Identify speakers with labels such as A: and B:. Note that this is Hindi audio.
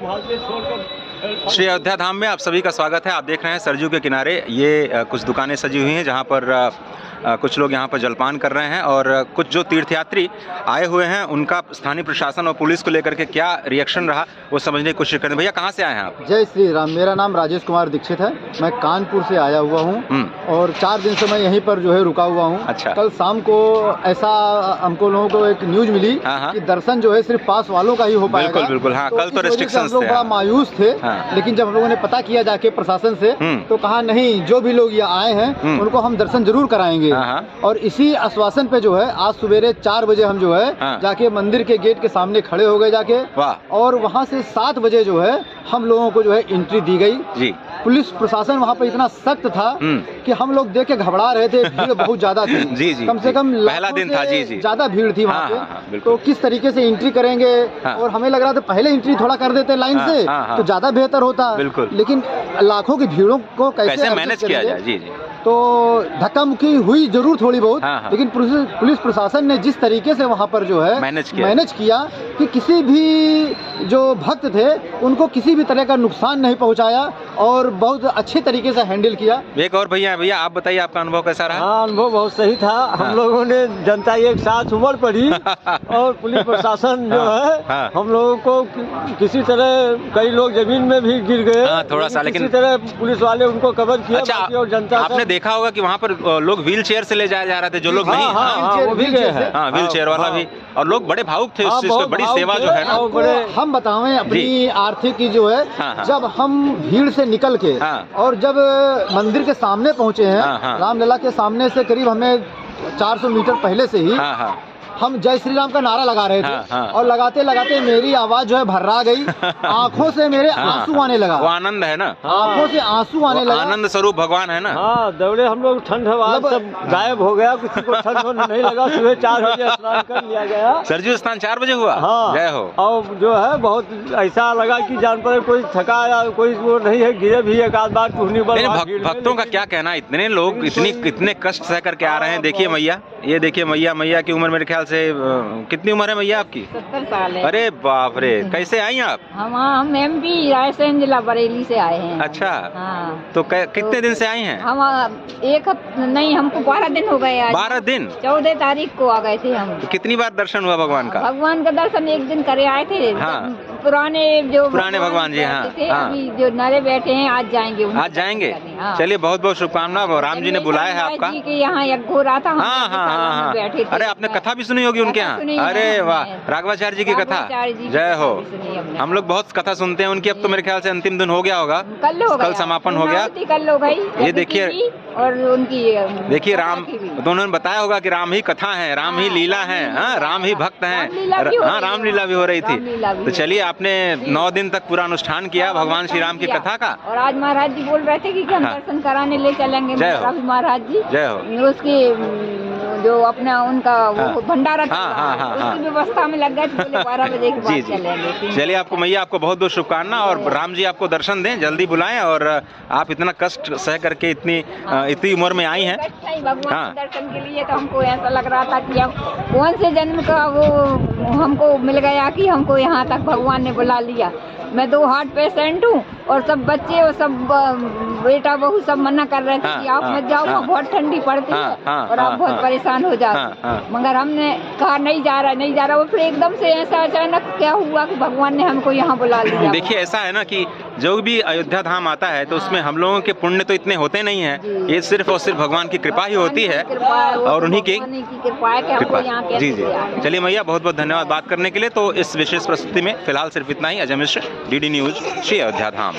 A: श्री अयोध्या धाम में आप सभी का स्वागत है। आप देख रहे हैं सरजू के किनारे ये कुछ दुकानें सजी हुई हैं जहां पर कुछ लोग यहां पर जलपान कर रहे हैं और कुछ जो तीर्थयात्री आए हुए हैं उनका स्थानीय प्रशासन और पुलिस को लेकर के क्या रिएक्शन रहा वो समझने की कोशिश करें। भैया कहां से आए हैं आप? जय
B: श्री राम। मेरा नाम राजेश कुमार दीक्षित है। मैं कानपुर से आया हुआ हूं और 4 दिन से मैं यहीं पर जो है रुका हुआ हूं।
A: अच्छा।
B: कल शाम को ऐसा हमको लोगों को एक न्यूज मिली कि दर्शन जो है सिर्फ पास वालों का ही हो पाएगा।
A: बिल्कुल बिल्कुल। हाँ, कल तो रिस्ट्रिक्शंस थे।
B: लोग बड़ा मायूस थे। लेकिन जब हम लोगों ने पता किया जाके प्रशासन से तो कहा नहीं, जो भी लोग यहाँ आए हैं उनको हम दर्शन जरूर कराएंगे। और इसी आश्वासन पे जो है आज सवेरे 4 बजे हम जो है जाके मंदिर के गेट के सामने खड़े हो गए जाके। और वहाँ से 7 बजे जो है हम लोगों को जो है एंट्री दी गई जी। पुलिस प्रशासन वहाँ पे इतना सख्त था कि हम लोग देख के घबरा रहे थे। भीड़ बहुत ज्यादा थी। जी जी। कम से कम
A: पहला दिन था जी जी।
B: ज्यादा भीड़ थी वहाँ पे। तो किस तरीके से एंट्री करेंगे और हमें लग रहा था पहले एंट्री थोड़ा कर देते लाइन से तो ज्यादा बेहतर होता। लेकिन लाखों की भीड़ों को कैसे मैनेज किया जाए। जी जी। तो धक्का मुक्की हुई जरूर थोड़ी बहुत। लेकिन पुलिस प्रशासन ने जिस तरीके से वहाँ पर जो है मैनेज किया कि किसी भी जो भक्त थे उनको किसी भी तरह का नुकसान नहीं पहुँचाया और बहुत अच्छे तरीके से हैंडल किया।
A: एक और भैया आप बताइए आपका अनुभव कैसा रहा?
C: हाँ, अनुभव बहुत सही था। हम लोगों ने जनता एक साथ उमड़ पड़ी और पुलिस प्रशासन जो है हम लोगों को किसी तरह कई लोग जमीन में भी गिर गए
A: थोड़ा सा, लेकिन
C: किसी तरह पुलिस वाले उनको कवर किया।
A: अच्छा,
C: और जनता
A: आपने देखा होगा कि वहाँ पर लोग व्हील चेयर से ले जाए जा रहे थे जो लोग नहीं।
C: वो भी गए हैं।
A: व्हील चेयर वाला भी। और लोग बड़े भावुक थे उस चीज पे। बड़ी सेवा जो है ना।
B: हम बतावें अपनी आर्थिक की जो है जब हम भीड़ से निकल के और जब मंदिर के सामने पहुँचे हैं रामलला के सामने से करीब हमें 400 मीटर पहले से ही हम जय श्री राम का नारा लगा रहे थे। और लगाते लगाते मेरी आवाज जो है भर्रा गई। आंखों से मेरे आंसू आने लगा।
A: वो आनंद है ना।
B: आंखों से आंसू आने लगा।
A: आनंद स्वरूप भगवान है ना।
C: दौड़े हम लोग। ठंड हवा सब गायब हो गया। किसी को ठंड नहीं लगा। सुबह 4 बजे स्नान कर लिया गया।
A: सरजू स्नान 4 बजे हुआ। जय हो।
C: और जो है बहुत ऐसा लगा कि जान पर कोई थका या कोई वो नहीं है। गिरे भी एक आध बार टूटनी पर।
A: भक्तों का क्या कहना, इतने लोग इतने कष्ट सह करके आ रहे हैं। देखिए मैया, ये देखिए मैया की उम्र मेरे ख्याल से कितनी उम्र है मैया आपकी?
D: 70 साल है।
A: अरे बाप रे, कैसे आई आप?
D: हम MP रायसेन जिला बरेली से आए हैं।
A: अच्छा। तो कितने दिन से आई हैं?
D: हम नहीं, हमको 12 दिन हो गए आज।
A: 12 दिन? 14
D: तारीख को आ गए थे हम।
A: तो कितनी बार दर्शन हुआ भगवान का?
D: भगवान का दर्शन एक दिन करे आए थे। पुराने भगवान जी अभी जो नरे बैठे हैं आज जाएंगे।
A: आज जाएंगे। चलिए बहुत बहुत शुभकामनाएं। राम जी ने बुलाया है आपका।
D: यहाँ यज्ञ हो रहा था।
A: हाँ। अरे आपने कथा भी सुनी होगी उनके यहाँ? अरे वाह, राघवाचार्य जी की कथा। जय हो। हम लोग बहुत कथा सुनते हैं उनकी। अब तो मेरे ख्याल से अंतिम दिन हो गया होगा। कल समापन हो गया।
D: कल हो गई।
A: ये देखिए
D: और उनकी
A: देखिए राम, दोनों ने बताया होगा कि राम ही कथा है, राम ही लीला है, राम ही भक्त है। रामलीला भी हो रही थी। तो चलिए आपने 9 दिन तक पूरा अनुष्ठान किया भगवान श्री राम की कथा का।
D: और आज महाराज जी बोल रहे थे कि हम दर्शन कराने ले चलेंगे। महाराज जी
A: जय हो।
D: उसकी जो अपना उनका वो भंडारा उसकी व्यवस्था में लग गए थे। 12 बजे के बाद चलेंगे।
A: चलिए आपको मैया आपको बहुत बहुत शुभकामना और राम जी आपको दर्शन दें, जल्दी बुलाएं। और आप इतना कष्ट सह करके इतनी उम्र में आई हैं
D: भगवान के दर्शन के लिए। तो हमको ऐसा लग रहा था कि हम कौन से जन्म का वो हमको मिल गया कि हमको यहाँ तक भगवान ने बुला लिया। मैं 2 हार्ट पेशेंट हूँ और सब बच्चे और सब बेटा बहू सब मना कर रहे थे कि आप मत जाओ, बहुत ठंडी पड़ती है और आप बहुत परेशान हो जाते। मगर हमने कहा नहीं जा रहा। वो फिर एकदम से ऐसा अचानक क्या हुआ कि भगवान ने हमको यहाँ बुला लिया।
A: देखिए ऐसा है ना कि जो भी अयोध्या धाम आता है तो उसमें हम लोगों के पुण्य तो इतने होते नहीं हैं। ये सिर्फ और सिर्फ भगवान की कृपा ही होती है और उन्हीं की कृपा। जी। चलिए मैया बहुत बहुत धन्यवाद बात करने के लिए। तो इस विशेष प्रस्तुति में फिलहाल सिर्फ इतना ही। अजय मिश्र, DD न्यूज, श्री अयोध्या धाम।